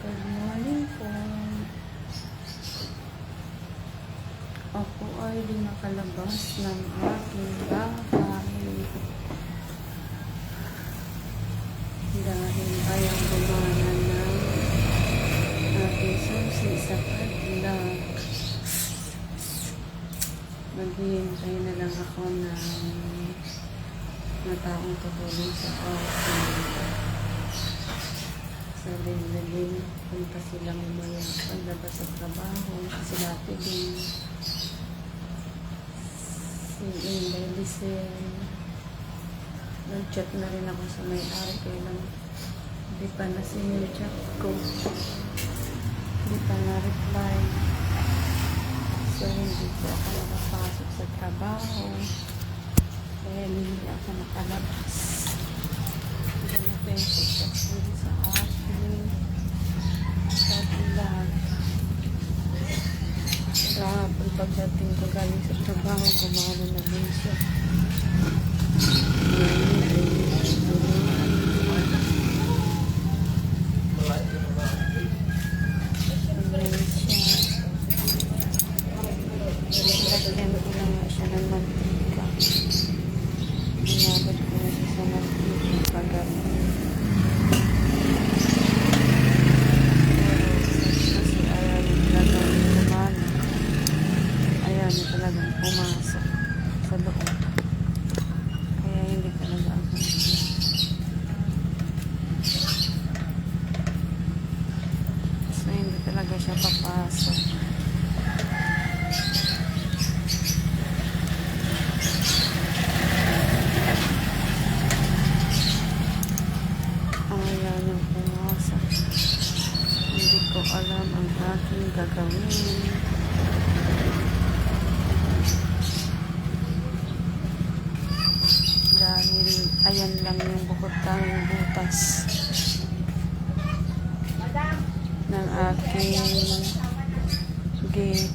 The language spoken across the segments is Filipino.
Good morning po. Ako ay di nakalabas ng aking bahay dahil ayaw gumana ng aking susi sa padlock. Maghihintay na lang ako ng mga taong tutulong sa office. Sa din punta sila mamaya paglabas sa trabaho kasi dati din si Inday Lisel nag-chat na rin ako sa may-ari kailang hindi pa na sinil-chat ko, hindi pa na-reply, so hindi po ako nakapasok sa trabaho kaya hindi ako nakalabas. Hindi na chat sa akin sa vlog. Kahapon pagdating ko galing sa trabaho, gumana na din siya. Lagyan ko na nga siya ng mantika. Inabot ko na siya sa mantika paggabi. Talagang pumasok sa loob. Kaya hindi talaga ako. So hindi talaga siya papasok. Ayaw niyang pumasok. Hindi ko alam ang aking gagawin. Dahil ayan lang yung bukod tanging butas ng aking gate.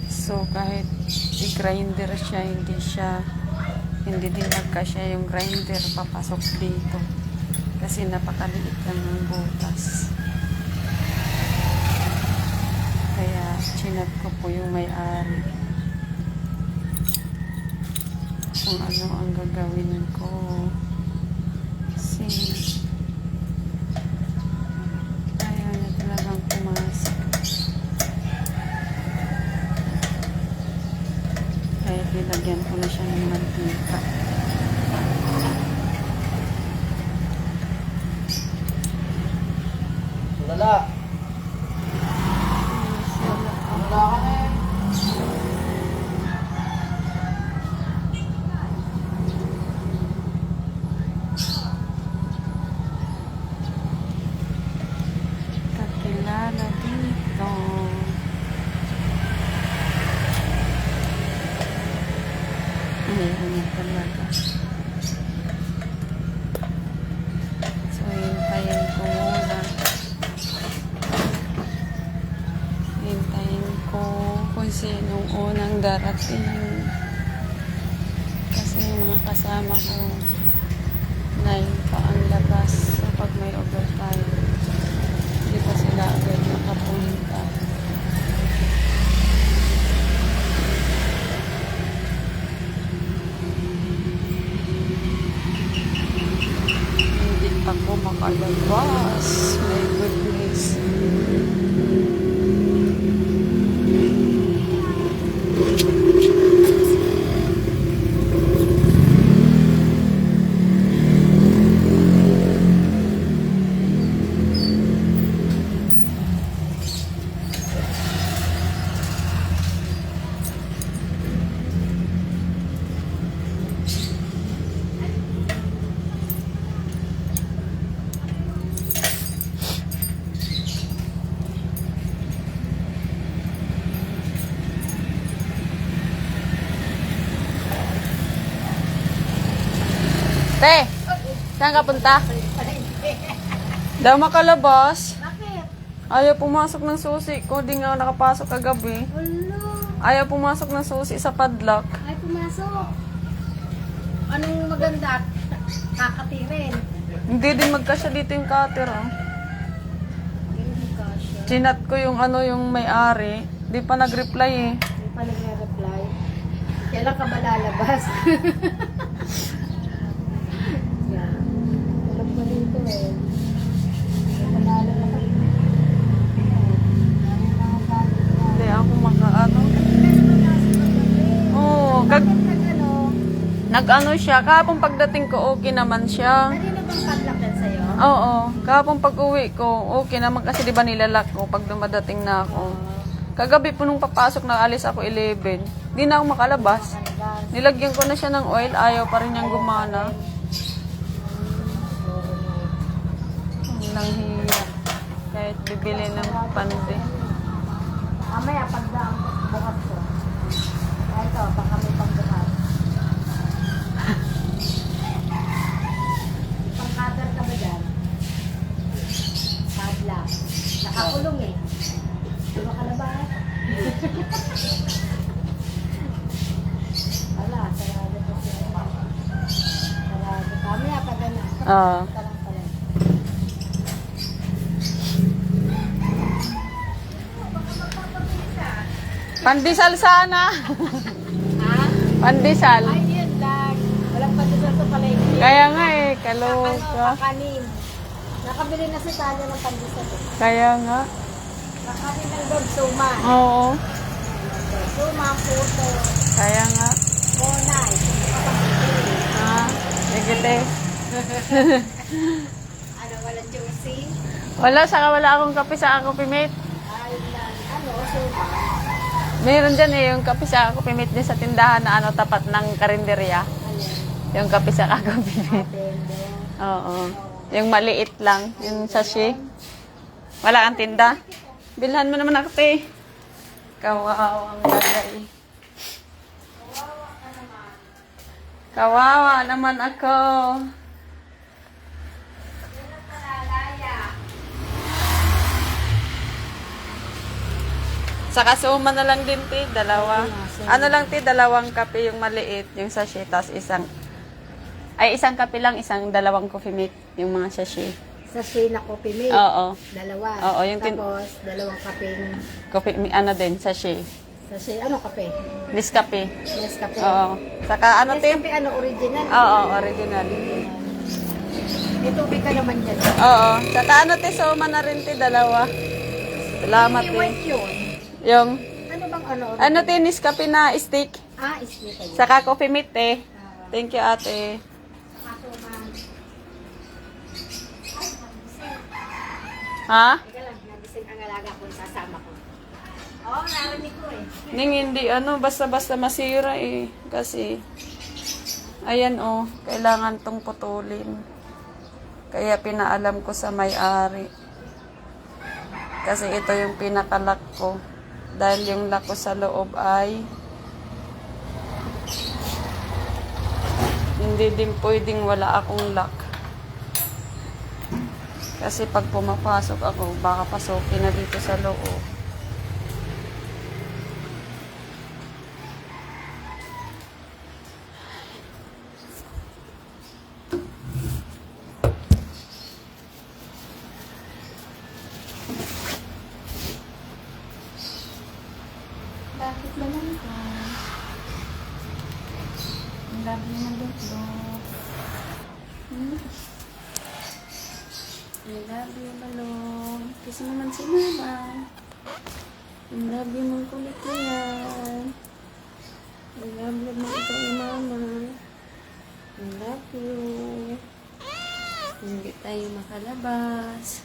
So kahit i-grinder siya, hindi din magkasya yung grinder papasok dito kasi napakaliit lang ng butas. Kaya chinat ko po yung may-ari kung ano ang gagawin ko. Kasi ayaw niya talagang pumasok. Kaya nilagyan ko na siya ng mantika. Wala. Wala ka na eh. Kakilala dito. Ayaw niya talaga. So, hintayin ko muna. Hintayin ko kung sinong unang darating. Kasi yung mga kasama ko 9 pa ang labas. So, pag may overtime, hindi pa sila agad nakapunta. Hindi pa ko makalabas. My goodness. Te, saan ka punta? Daw makalabas. Bakit? Ayaw pumasok ng susi ko. Di nga ako nakapasok kagabi. Wala. Ayaw pumasok ng susi sa padlock. Ay, pumasok. Anong maganda? Kakatirin. Hindi din magkasya dito yung cutter, oh. Chinat ko yung yung may-ari. Di pa nag-reply eh. Hindi pa nagre-reply. Kailan ka ba lalabas? Yan. Alam ko dito eh. Hindi pa lalabas. Hindi ako makaano. Oo, nag-ano siya. Kahapon pagdating ko, okay naman siya. Kanino bang padlock yan sa'yo? Oo, kahapon pag-uwi ko, okay naman kasi di ba nilalak ko pag dumadating na ako. Kagabi po nung papasok na alis ako 11, di na ako makalabas. Nilagyan ko na siya ng oil, ayaw pa rin niyang gumana. Nang hiya. Kahit bibili ng pandi. Mamaya pagdaan ko, bukas ko. Ito, baka may pangbukas. Pang-cutter ka ba dyan? Padlock. Nakakulong eh. Di ba kalabas? Wala, sarado pa siya. Sarado. Mamaya pagdaan na. Oo. Ito lang pala. Pandesal sana. Ha? Pandesal. Ay, yun lang. Walang pandesal sa palengke. Kaya nga eh, Ano, kaloka. kakanin. Nakabili na si Tanya ng pandesal. Kaya nga. Kakanin ng dog suma. Oo. Suma, puto, Kaya nga. bonay. Ha? Sige te. Ano, walang juicy? Wala, saka wala akong kape sa Coffee Mate. Ay, ano, suma. Meron dyan eh, yung kape sa Coffee Mate din sa tindahan na tapat ng karinderya. Ano, Yung kape sa Coffee Mate. atende. Oo. Yung maliit lang, yung sachet. Wala kang tinda. Bilhan mo naman ako, te. Kawawang bagay. Kawawa naman ako. Sa kasuma na lang din, te. Dalawa. Ano lang, te? Dalawang kape yung maliit, yung sachet. Tapos isang kape lang, dalawang coffee mate, yung mga sachet. Sachet na coffee mate. Oo. Dalawa. Oo, yung Tapos, dalawang kapeng. Coffee, din, sachet. Sachet, ano kape? Nescafe. Nescafe. Oo. Saka ano, te? Nescafe, ano, original? Oo, original. May tubig ka naman dyan. Oo. Saka ano, te? Soma na rin, te. Dalawa. Salamat, May te. white yun. Yung, Ano bang ano? ano, te? Nescafe na stick. Ah, islit ka. Saka coffee mate, te. Thank you, ate. Ha? Teka lang, nagising ang alaga ko, sasama ko. Oo, narinig ko eh. Ning hindi basta-basta masira eh. Kasi, ayan kailangan tong putulin. Kaya pinaalam ko sa may-ari. Kasi ito yung pinakalak ko. Dahil yung lock ko sa loob ay hindi din pwedeng wala akong lock. Kasi pag pumapasok ako, baka pasukin na dito sa loob. Bakit ba lang ko? Ang love you na lutlok. I love you, balong. Kasi naman si mama. I love you, mong kulit na yan. I love you, mong kay mama. I love you. Hindi tayo makalabas.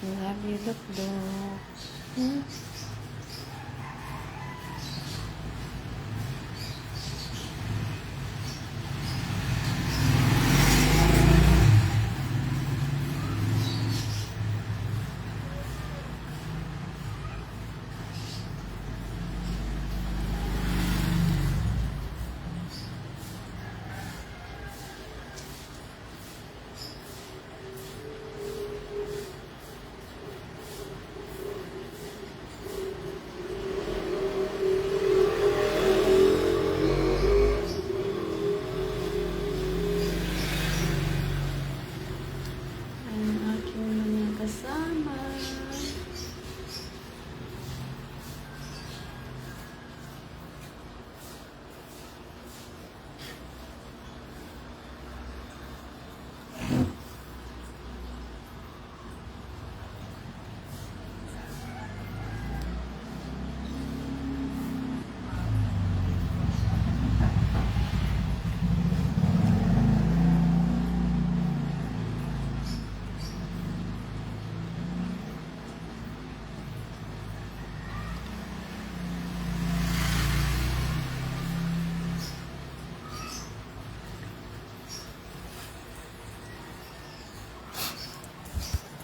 I love you, lutlok.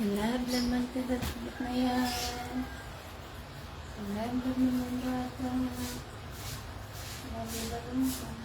Love naman kita na yan. Love naman bata. Love naman bata.